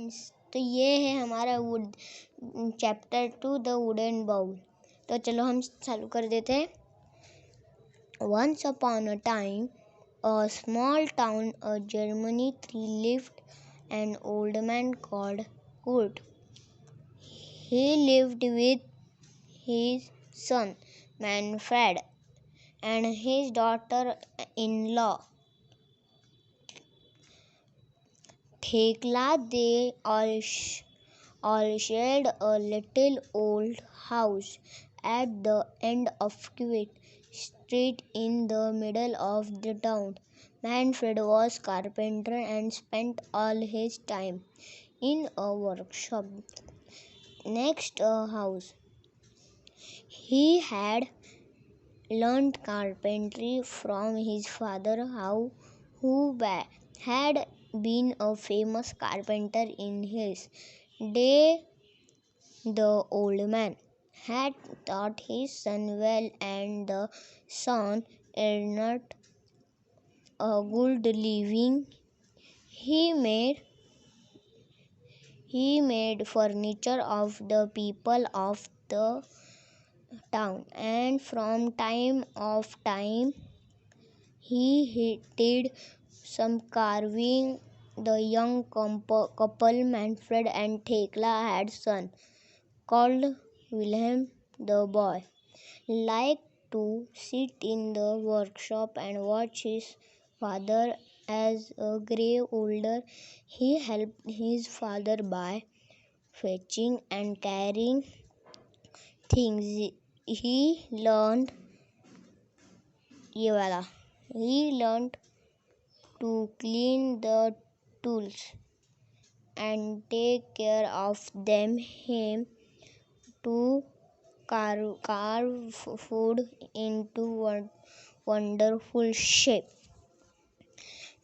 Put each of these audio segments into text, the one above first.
Friends, तो ये है हमारा wood chapter 2 the wooden bowl. तो चलो हम चालू कर देते हैं। Once upon a time, a small town in Germany, there lived an old man called Kurt. He lived with his son Manfred and his daughter-in-law Thekla. They all shared a little old house at the end of quiet street in the middle of the town. Manfred was carpenter and spent all his time in a workshop next a house. He had learned carpentry from his father, who had been a famous carpenter in his day. The old man had taught his son well, and the son earned a good living. He made furniture of the people of the town, and from time of time he did some carving. The young couple Manfred and Thekla had son called Wilhelm. The boy liked to sit in the workshop and watch his father. As a grew older, he helped his father by fetching and carrying things. He learned to clean the tools and take care of them. Him to carve food into wonderful shape.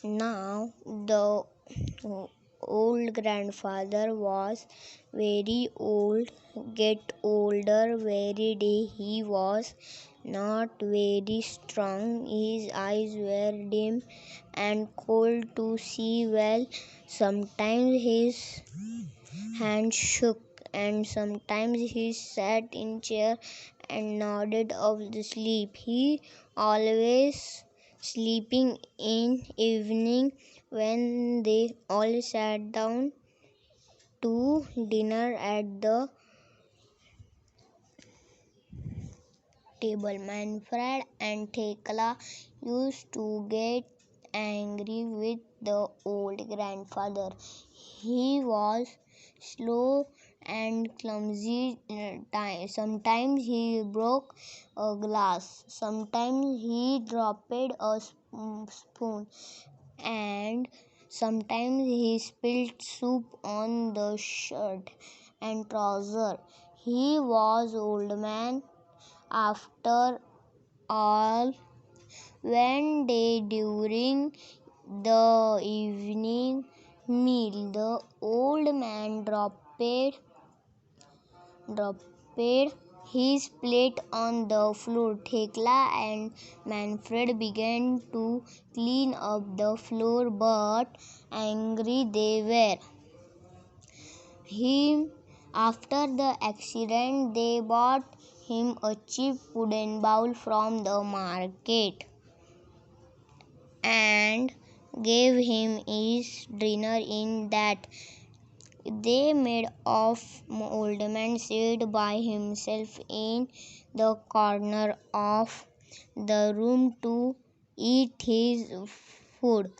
Now the old grandfather was very old, get older very day. He was not very strong. His eyes were dim and cold to see well. Sometimes his hands shook, and sometimes he sat in chair and nodded off the sleep. He always sleeping in evening when they all sat down to dinner at the table. Manfred and Thekla used to get angry with the old grandfather. He was slow and clumsy. Sometimes he broke a glass, sometimes he dropped a spoon, and sometimes he spilled soup on the shirt and trouser. He was old man after all. One day during the evening meal, the old man dropped his plate on the floor. Thekla and Manfred began to clean up the floor, but angry they were. After the accident, they bought him a cheap wooden bowl from the market and gave him his dinner in that. They made of old man sat by himself in the corner of the room to eat his food.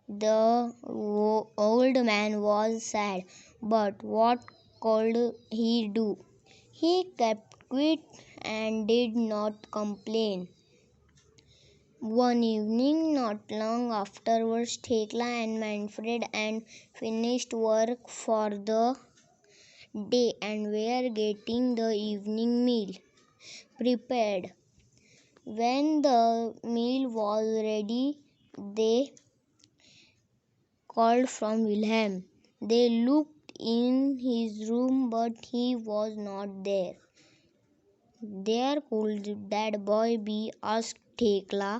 The old man was sad, but what could he do? He kept quiet and did not complain. One evening, not long afterwards, Thekla and Manfred and finished work for the day and were getting the evening meal prepared. When the meal was ready, they called from Wilhelm. They looked in his room, but he was not there. "There could that boy be?" asked Thekla.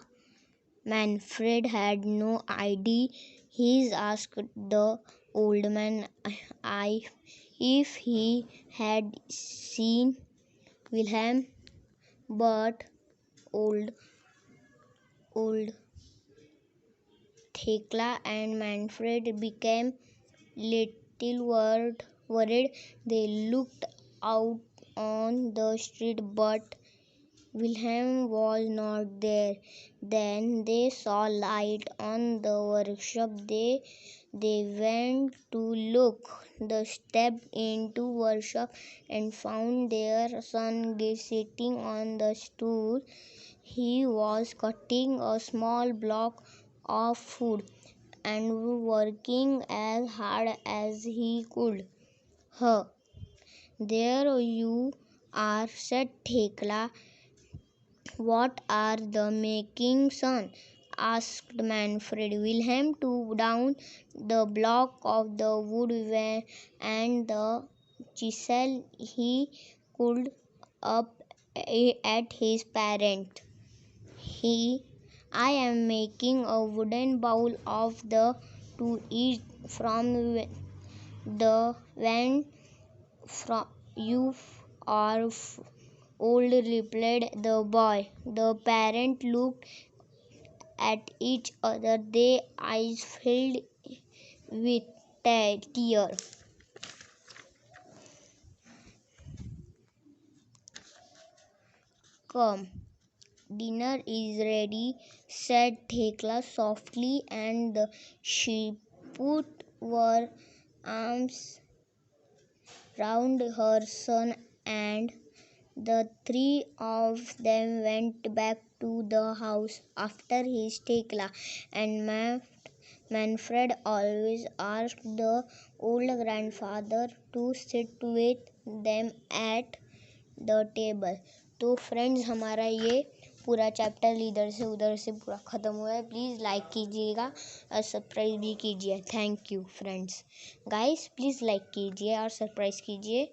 Manfred had no idea. He asked the old man I if he had seen Wilhelm, but old old Thekla and Manfred became little worried. They looked out on the street, but Wilhelm was not there. Then they saw light on the workshop. They went to look. They stepped into workshop and found their son sitting on the stool. He was cutting a small block of wood and working as hard as he could. Huh, there you are, said Thekla. What are the making, son? Asked Manfred. Wilhelm took down the block of the wood and the chisel. He pulled up at his parent. He, I am making a wooden bowl of the to eat from the when from you are old, replied the boy. The parents looked at each other, their eyes filled with tears. Come, dinner is ready, said Thekla softly, and she put her arms round her son, and the three of them went back to the house. After his Thekla and Manfred always asked the old grandfather to sit with them at the table. तो friends हमारा ये पूरा chapter इधर से उधर से पूरा ख़त्म हुआ है। प्लीज़ लाइक कीजिएगा और सब्सक्राइब भी कीजिए। Thank you friends. Guys please like कीजिए और सब्सक्राइब कीजिए।